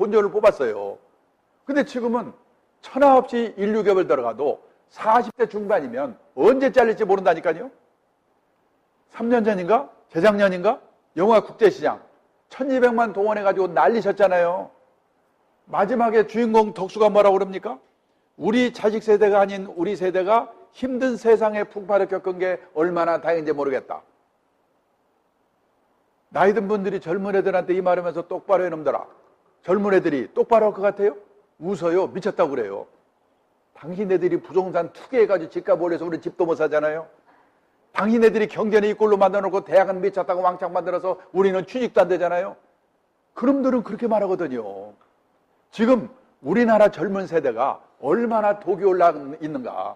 본전을 뽑았어요. 근데 지금은 천하 없이 인류겹을 들어가도 40대 중반이면 언제 잘릴지 모른다니까요. 3년 전인가? 재작년인가? 영화 국제시장 1200만 동원해가지고 난리셨잖아요. 마지막에 주인공 덕수가 뭐라고 그럽니까? 우리 자식 세대가 아닌 우리 세대가 힘든 세상의 풍파를 겪은 게 얼마나 다행인지 모르겠다. 나이 든 분들이 젊은 애들한테 이 말하면서 똑바로 해 놈들아. 젊은 애들이 똑바로 할 것 같아요? 웃어요. 미쳤다고 그래요. 당신네들이 부동산 투기해가지고 집값 올려서 우리 집도 못 사잖아요. 당신네들이 경제는 이 꼴로 만들어놓고 대학은 미쳤다고 왕창 만들어서 우리는 취직도 안 되잖아요. 그놈들은 그렇게 말하거든요. 지금 우리나라 젊은 세대가 얼마나 독이 올라 있는가.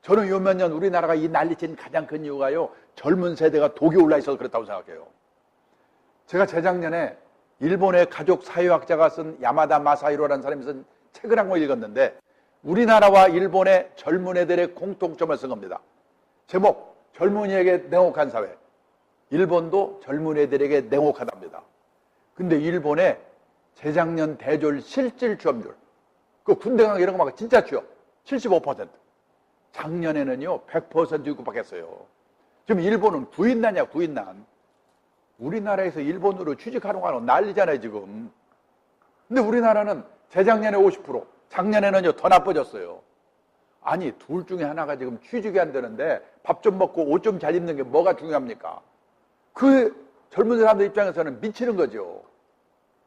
저는 요 몇 년 우리나라가 이 난리친 가장 큰 이유가요, 젊은 세대가 독이 올라 있어서 그렇다고 생각해요. 제가 재작년에 일본의 가족 사회학자가 쓴 야마다 마사히로라는 사람이 쓴 책을 한 권 읽었는데, 우리나라와 일본의 젊은 애들의 공통점을 쓴 겁니다. 제목, 젊은이에게 냉혹한 사회. 일본도 젊은 애들에게 냉혹하답니다. 근데 일본의 재작년 대졸 실질 취업률, 그 군대 강 이런 거 막 진짜 취업 75%. 작년에는요 100% 육박했어요. 지금 일본은 구인난이야, 구인난. 우리나라에서 일본으로 취직하는 거 난리잖아요 지금. 근데 우리나라는 재작년에 50%, 작년에는요 더 나빠졌어요. 아니, 둘 중에 하나가 지금 취직이 안 되는데 밥 좀 먹고 옷 좀 잘 입는 게 뭐가 중요합니까? 그 젊은 사람들 입장에서는 미치는 거죠.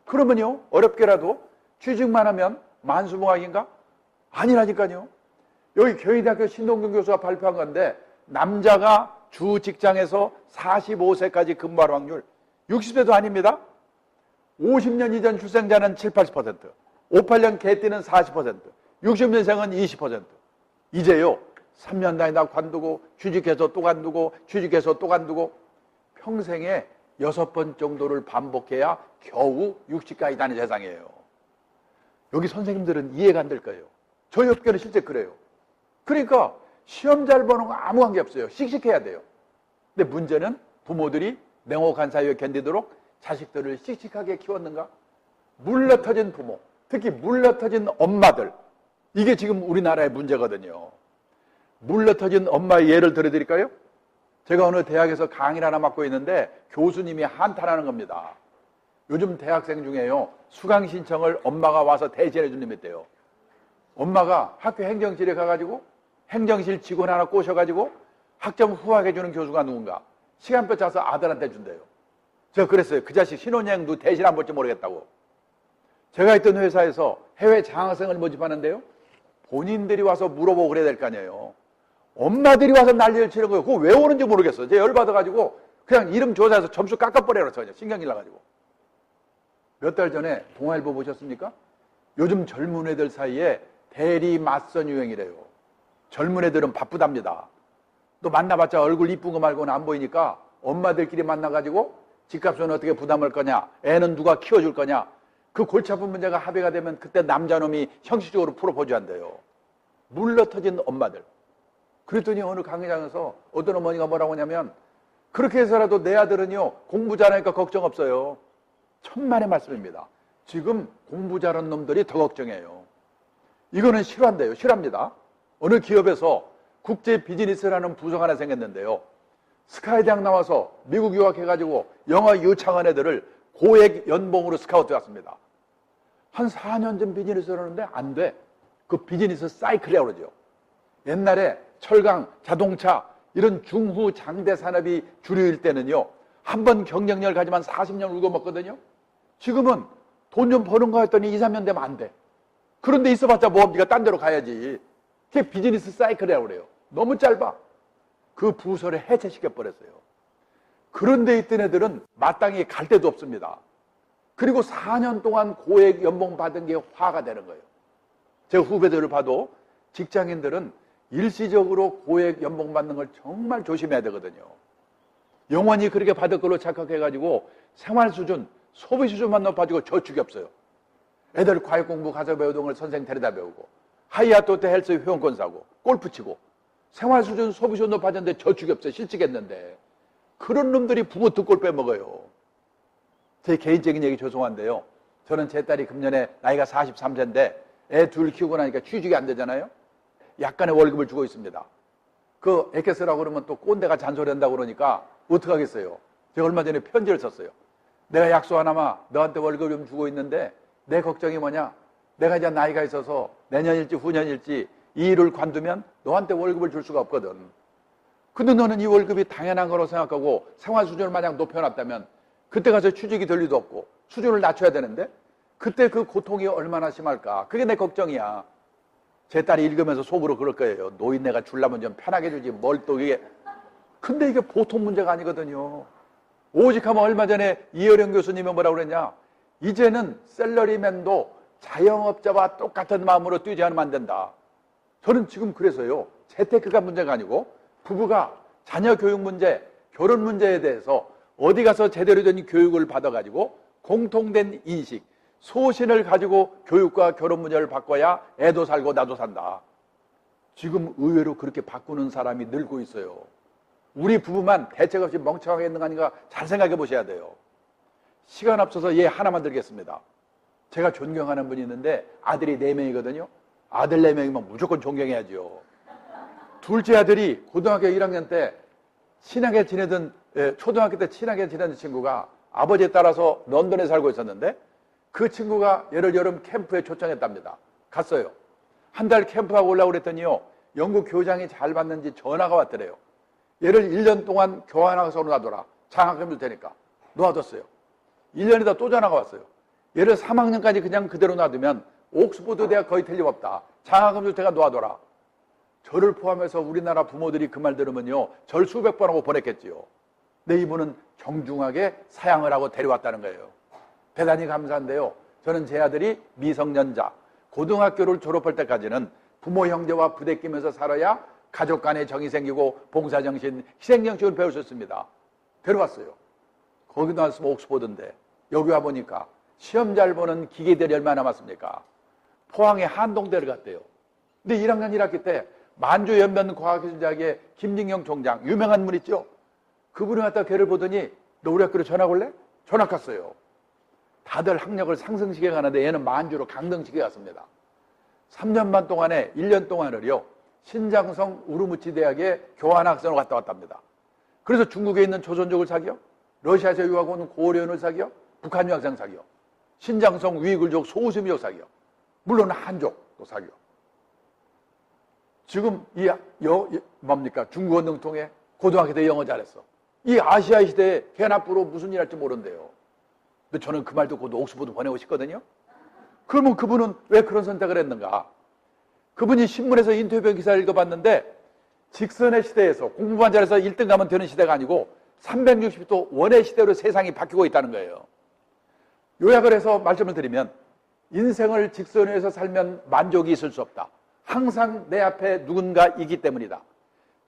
그러면요 어렵게라도 취직만 하면 만수무강인가? 아니라니까요. 여기 경희대학교 신동균 교수가 발표한 건데, 남자가 주 직장에서 45세까지 근무할 확률 60세도 아닙니다. 50년 이전 출생자는 7, 80%, 58년 개띠는 40%, 60년생은 20%. 이제요 3년 다니다 관두고 취직해서 또 관두고 취직해서 또 관두고 평생에 6번 정도를 반복해야 겨우 60까지 다는 세상이에요. 여기 선생님들은 이해가 안 될 거예요. 저희 업계는 실제 그래요. 그러니까 시험 잘 보는 거 아무 관계 없어요. 씩씩해야 돼요. 근데 문제는 부모들이 냉혹한 사회에 견디도록 자식들을 씩씩하게 키웠는가? 물러터진 부모, 특히 물러터진 엄마들, 이게 지금 우리나라의 문제거든요. 물러터진 엄마의 예를 들어드릴까요? 제가 어느 대학에서 강의를 하나 맡고 있는데 교수님이 한탄하는 겁니다. 요즘 대학생 중에요 수강 신청을 엄마가 와서 대신해 준 놈이 있대요. 엄마가 학교 행정실에 가가지고 행정실 직원 하나 꼬셔가지고 학점 후하게 주는 교수가 누군가 시간표 짜서 아들한테 준대요. 제가 그랬어요. 그 자식 신혼여행도 대신 안 볼지 모르겠다고. 제가 있던 회사에서 해외 장학생을 모집하는데요, 본인들이 와서 물어보고 그래야 될 거 아니에요. 엄마들이 와서 난리를 치는 거예요. 그거 왜 오는지 모르겠어요. 제가 열받아가지고 그냥 이름 조사해서 점수 깎아버려라. 그냥 신경질 나가지고. 몇 달 전에 동아일보 보셨습니까? 요즘 젊은 애들 사이에 대리 맞선 유행이래요. 젊은 애들은 바쁘답니다. 또 만나봤자 얼굴 이쁜 거 말고는 안 보이니까 엄마들끼리 만나가지고 집값은 어떻게 부담할 거냐, 애는 누가 키워줄 거냐, 그 골치 아픈 문제가 합의가 되면 그때 남자놈이 형식적으로 프로포즈 한대요. 물러터진 엄마들. 그랬더니 어느 강의장에서 어떤 어머니가 뭐라고 하냐면, 그렇게 해서라도 내 아들은요 공부 잘하니까 걱정 없어요. 천만의 말씀입니다. 지금 공부 잘하는 놈들이 더 걱정해요. 이거는 실화인데요. 실화입니다. 어느 기업에서 국제 비즈니스라는 부서가 하나 생겼는데요, 스카이대학 나와서 미국 유학해가지고 영어 유창한 애들을 고액 연봉으로 스카우트 왔습니다. 한 4년 전 비즈니스를 하는데 안 돼. 그 비즈니스 사이클이라고 그러죠. 옛날에 철강, 자동차 이런 중후 장대 산업이 주류일 때는요 한 번 경쟁력을 가지면 40년 울고 먹거든요. 지금은 돈 좀 버는 거 했더니 2, 3년 되면 안 돼. 그런데 있어봤자 뭐합니까? 딴 데로 가야지. 그게 비즈니스 사이클이라고 그래요. 너무 짧아. 그 부서를 해체시켜버렸어요. 그런데 있던 애들은 마땅히 갈 데도 없습니다. 그리고 4년 동안 고액 연봉 받은 게 화가 되는 거예요. 제 후배들을 봐도 직장인들은 일시적으로 고액 연봉 받는 걸 정말 조심해야 되거든요. 영원히 그렇게 받을 걸로 착각해가지고 생활 수준, 소비 수준만 높아지고 저축이 없어요. 애들 과학 공부 가서 배우던 걸 선생 데려다 배우고, 하이아트 호텔 헬스 회원권 사고, 골프 치고, 생활 수준, 소비 수준 높아졌는데 저축이 없어요. 실직했는데. 그런 놈들이 부모 등골 빼먹어요. 제 개인적인 얘기 죄송한데요, 저는 제 딸이 금년에 나이가 43세인데 애 둘 키우고 나니까 취직이 안 되잖아요. 약간의 월급을 주고 있습니다. 그 애껴 쓰라고 그러면 또 꼰대가 잔소리한다고 그러니까 어떡하겠어요. 제가 얼마 전에 편지를 썼어요. 내가 약속 하나마 너한테 월급 좀 주고 있는데 내 걱정이 뭐냐? 내가 이제 나이가 있어서 내년일지 후년일지 이 일을 관두면 너한테 월급을 줄 수가 없거든. 근데 너는 이 월급이 당연한 거로 생각하고 생활 수준을 마냥 높여놨다면 그때 가서 취직이 될 리도 없고 수준을 낮춰야 되는데 그때 그 고통이 얼마나 심할까? 그게 내 걱정이야. 제 딸이 읽으면서 속으로 그럴 거예요. 노인네가 줄라면 좀 편하게 주지 뭘 또 이게. 근데 이게 보통 문제가 아니거든요. 오직 하면 얼마 전에 이어령 교수님이 뭐라고 그랬냐? 이제는 셀러리맨도 자영업자와 똑같은 마음으로 뛰지 않으면 안 된다. 저는 지금 그래서요. 재테크가 문제가 아니고 부부가 자녀 교육 문제, 결혼 문제에 대해서 어디 가서 제대로 된 교육을 받아가지고 공통된 인식, 소신을 가지고 교육과 결혼 문제를 바꿔야 애도 살고 나도 산다. 지금 의외로 그렇게 바꾸는 사람이 늘고 있어요. 우리 부부만 대책 없이 멍청하게 있는 거 아닌가 잘 생각해 보셔야 돼요. 시간 없어서 얘 하나만 들겠습니다. 제가 존경하는 분이 있는데 아들이 4명이거든요. 아들 4명이면 무조건 존경해야죠. 둘째 아들이 고등학교 1학년 때 친하게 지내던 초등학교 때 친하게 지내던 친구가 아버지에 따라서 런던에 살고 있었는데 그 친구가 얘를 여름 캠프에 초청했답니다. 갔어요. 한 달 캠프하고 올라오고 그랬더니요. 영국 교장이 잘 받는지 전화가 왔더래요. 얘를 1년 동안 교환학생으로 놔둬라. 장학금 줄 테니까. 놓아뒀어요. 1년이다 또 전화가 왔어요. 얘를 3학년까지 그냥 그대로 놔두면 옥스퍼드 대학 거의 틀림없다. 장학금 줄 테니까 놓아둬라. 저를 포함해서 우리나라 부모들이 그 말 들으면요. 절 수백 번 하고 보냈겠지요. 근데 이분은 정중하게 사양을 하고 데려왔다는 거예요. 대단히 감사한데요. 저는 제 아들이 미성년자, 고등학교를 졸업할 때까지는 부모 형제와 부대끼면서 살아야 가족 간의 정이 생기고 봉사정신, 희생정신을 배울 수 있습니다. 데려왔어요. 거기 나왔으면 옥스퍼드인데 여기 와보니까 시험 잘 보는 기계들이 얼마나 남았습니까? 포항에 한동대를 갔대요. 근데 1학년 1학기 때 만주연변과학기술대학의 김진경 총장, 유명한 분 있죠? 그분이 왔다 걔를 보더니 너 우리 학교로 전학 올래? 전학 갔어요. 다들 학력을 상승시켜 가는데 얘는 만주로 강등시켜 갔습니다. 3년 반 동안에 1년 동안을요. 신장성 우르무치 대학에 교환학생으로 갔다 왔답니다. 그래서 중국에 있는 조선족을 사귀어, 러시아에서 유학 온 고려인을 사귀어, 북한 유학생 사귀어, 신장성 위이글족 소수민족 사귀어, 물론 한족도 사귀어. 지금 뭡니까? 중국어 능통해 고등학교 때 영어 잘했어. 이 아시아 시대에 걔 앞으로 무슨 일 할지 모른대요. 근데 저는 그 말 듣고 옥스퍼드 보내고 싶거든요. 그러면 그분은 왜 그런 선택을 했는가? 그분이 신문에서 인터뷰 기사를 읽어봤는데 직선의 시대에서 공부만 잘해서 1등 가면 되는 시대가 아니고 360도 원의 시대로 세상이 바뀌고 있다는 거예요. 요약을 해서 말씀을 드리면 인생을 직선 위에서 살면 만족이 있을 수 없다. 항상 내 앞에 누군가 있기 때문이다.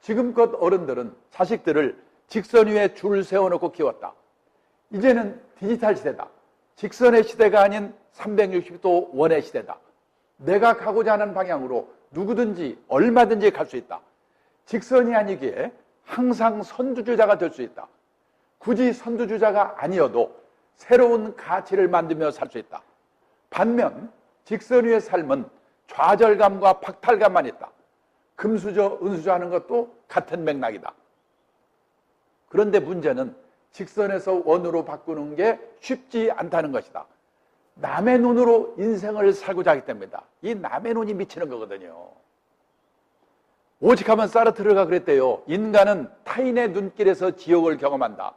지금껏 어른들은 자식들을 직선 위에 줄 세워놓고 키웠다. 이제는 디지털 시대다. 직선의 시대가 아닌 360도 원의 시대다. 내가 가고자 하는 방향으로 누구든지 얼마든지 갈 수 있다. 직선이 아니기에 항상 선두주자가 될 수 있다. 굳이 선두주자가 아니어도 새로운 가치를 만들며 살 수 있다. 반면 직선 위의 삶은 좌절감과 박탈감만 있다. 금수저, 은수저 하는 것도 같은 맥락이다. 그런데 문제는 직선에서 원으로 바꾸는 게 쉽지 않다는 것이다. 남의 눈으로 인생을 살고자 하기 때문이다. 이 남의 눈이 미치는 거거든요. 오직하면 사르트르가 그랬대요. 인간은 타인의 눈길에서 지옥을 경험한다.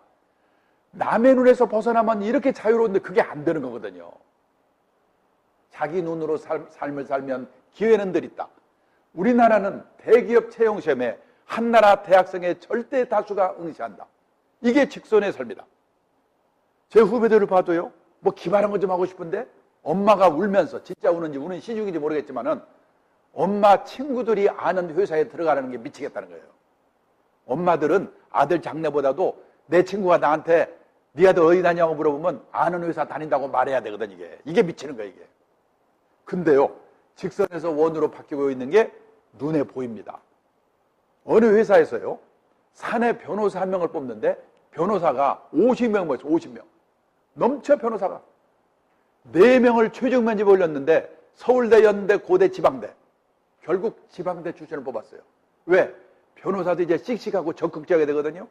남의 눈에서 벗어나면 이렇게 자유로운데 그게 안 되는 거거든요. 자기 눈으로 삶을 살면 기회는 늘 있다. 우리나라는 대기업 채용시험에 한 나라 대학생의 절대 다수가 응시한다. 이게 직선의 삶이다. 제 후배들을 봐도요. 뭐 기발한 거 좀 하고 싶은데 엄마가 울면서 진짜 우는지 우는 시중인지 모르겠지만은 엄마 친구들이 아는 회사에 들어가라는 게 미치겠다는 거예요. 엄마들은 아들 장래보다도 내 친구가 나한테 네 아들 어디 다니냐고 물어보면 아는 회사 다닌다고 말해야 되거든 이게. 이게 미치는 거예요 이게. 근데요. 직선에서 원으로 바뀌고 있는 게 눈에 보입니다. 어느 회사에서요. 사내 변호사 한 명을 뽑는데 변호사가 50명 모였어요. 50명. 넘쳐 변호사가. 4명을 최종 면접 올렸는데 서울대, 연대, 고대, 지방대. 결국 지방대 출신을 뽑았어요. 왜? 변호사도 이제 씩씩하고 적극적이게 되거든요.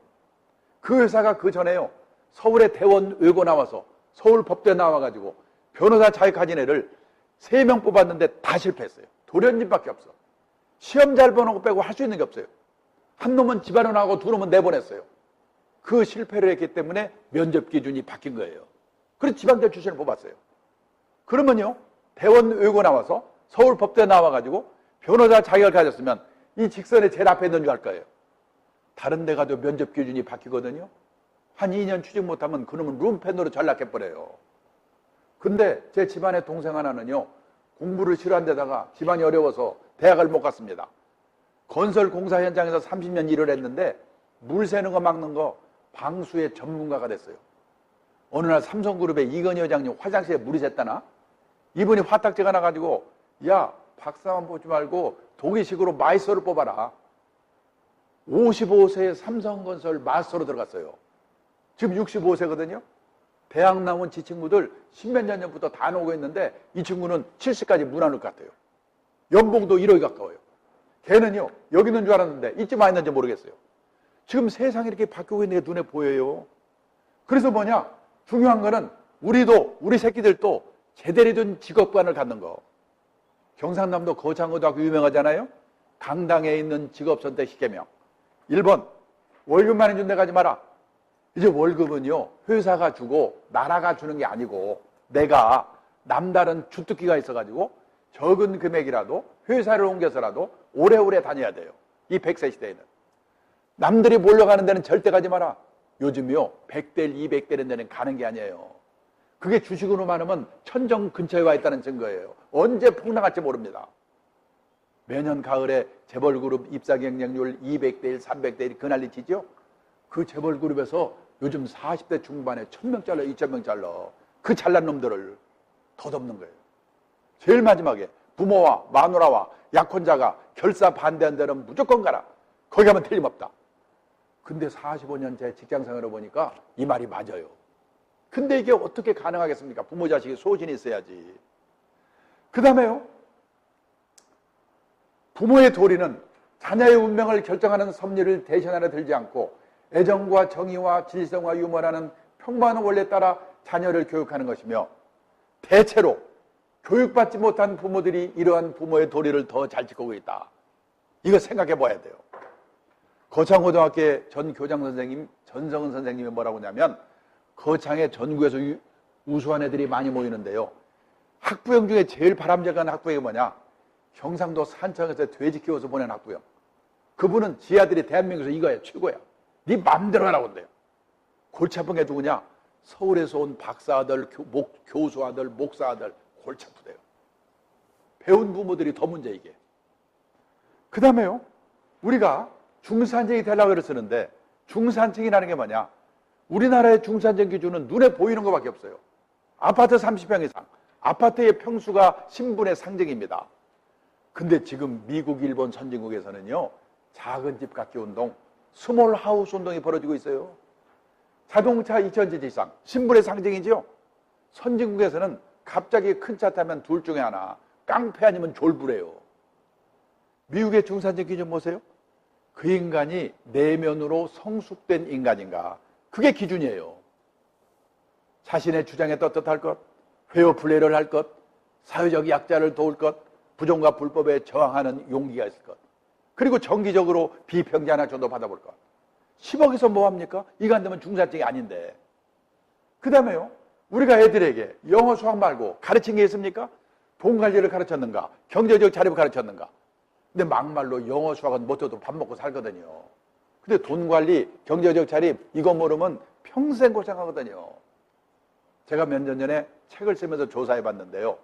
그 회사가 그 전에요. 서울에 대원 외고 나와서 서울법대 나와가지고 변호사 자격가진 애를 3명 뽑았는데 다 실패했어요. 도련님밖에 없어. 시험 잘 보는 거 빼고 할 수 있는 게 없어요. 한 놈은 집안으로 나가고 2놈은 내보냈어요. 그 실패를 했기 때문에 면접 기준이 바뀐 거예요. 그래서 지방대 출신을 뽑았어요. 그러면요, 대원 외고 나와서 서울법대 나와가지고 변호사 자격을 가졌으면 이 직선에 제일 앞에 있는 줄 알 거예요. 다른 데 가도 면접 기준이 바뀌거든요. 한 2년 취직 못하면 그놈은 룸펜으로 전락해버려요. 근데 제 집안의 동생 하나는요, 공부를 싫어한 데다가 집안이 어려워서 대학을 못 갔습니다. 건설 공사 현장에서 30년 일을 했는데 물 새는 거 막는 거 방수의 전문가가 됐어요. 어느 날 삼성그룹의 이건희 회장님 화장실에 물이 샜다나? 이분이 화딱지가 나가지고, 야, 박사만 보지 말고 동의식으로 마이스터를 뽑아라. 55세에 삼성건설 마스터로 들어갔어요. 지금 65세거든요. 대학 나온 지 친구들 10몇 년 전부터 다 나오고 있는데 이 친구는 70까지 문 안 올 것 같아요. 연봉도 1억이 가까워요. 걔는요, 여기 있는 줄 알았는데 이쯤 와 있는지 모르겠어요. 지금 세상이 이렇게 바뀌고 있는 게 눈에 보여요. 그래서 뭐냐? 중요한 거는 우리도, 우리 새끼들도 제대로 된 직업관을 갖는 거. 경상남도 거창고등학교 유명하잖아요. 강당에 있는 직업선택 10개명. 1번, 월급만 해준 데 가지 마라. 이제 월급은요, 회사가 주고 나라가 주는 게 아니고 내가 남다른 주특기가 있어가지고 적은 금액이라도 회사를 옮겨서라도 오래오래 다녀야 돼요. 이 100세 시대에는. 남들이 몰려가는 데는 절대 가지 마라. 요즘요, 100대 200대는 데는 가는 게 아니에요. 그게 주식으로 많으면 천정 근처에 와 있다는 증거예요. 언제 폭락할지 모릅니다. 매년 가을에 재벌그룹 입사 경쟁률 200대 1, 300대 1 그난리 치죠? 그 재벌그룹에서 요즘 40대 중반에 1000명 잘라, 2000명 잘라. 그 잘난 놈들을 덧없는 거예요. 제일 마지막에 부모와 마누라와 약혼자가 결사 반대한 데는 무조건 가라. 거기 가면 틀림없다. 근데 45년 제 직장생활을 보니까 이 말이 맞아요. 근데 이게 어떻게 가능하겠습니까? 부모 자식이 소신이 있어야지. 그 다음에요, 부모의 도리는 자녀의 운명을 결정하는 섭리를 대신 하나 들지 않고 애정과 정의와 질성과 유머라는 평범한 원리에 따라 자녀를 교육하는 것이며, 대체로 교육받지 못한 부모들이 이러한 부모의 도리를 더 잘 지키고 있다. 이거 생각해 봐야 돼요. 거창고등학교의 전 교장 선생님 전성은 선생님이 뭐라고 하냐면, 거창에 전국에서 우수한 애들이 많이 모이는데요, 학부형 중에 제일 바람직한 학부형이 뭐냐? 경상도 산청에서 돼지 키워서 보낸 학부형. 그분은 지 아들이 대한민국에서 이거야, 최고야. 네 맘대로 하라고 한대요. 골치 아픈 게 누구냐? 서울에서 온 박사 아들, 교수 아들, 목사 아들. 골치 아프대요. 배운 부모들이 더 문제, 이게. 그 다음에요, 우리가 중산층이 되려고 그래 쓰는데, 중산층이라는 게 뭐냐? 우리나라의 중산층 기준은 눈에 보이는 것밖에 없어요. 아파트 30평 이상, 아파트의 평수가 신분의 상징입니다. 근데 지금 미국, 일본 선진국에서는요, 작은 집 갖기 운동, 스몰 하우스 운동이 벌어지고 있어요. 자동차 2000cc 이상, 신분의 상징이죠. 선진국에서는 갑자기 큰 차 타면 둘 중에 하나, 깡패 아니면 졸부래요. 미국의 중산층 기준 보세요. 그 인간이 내면으로 성숙된 인간인가, 그게 기준이에요. 자신의 주장에 떳떳할 것, 페어 플레이를 할 것, 사회적 약자를 도울 것, 부정과 불법에 저항하는 용기가 있을 것, 그리고 정기적으로 비평자나 전도 받아볼 것. 10억에서 뭐합니까? 이거 안 되면 중산층이 아닌데. 그 다음에요, 우리가 애들에게 영어 수학 말고 가르친 게 있습니까? 돈 관리를 가르쳤는가? 경제적 자립을 가르쳤는가? 근데 막말로 영어 수학은 못해도 밥 먹고 살거든요. 근데 돈 관리, 경제적 자립 이거 모르면 평생 고생하거든요. 제가 몇 년 전에 책을 쓰면서 조사해 봤는데요,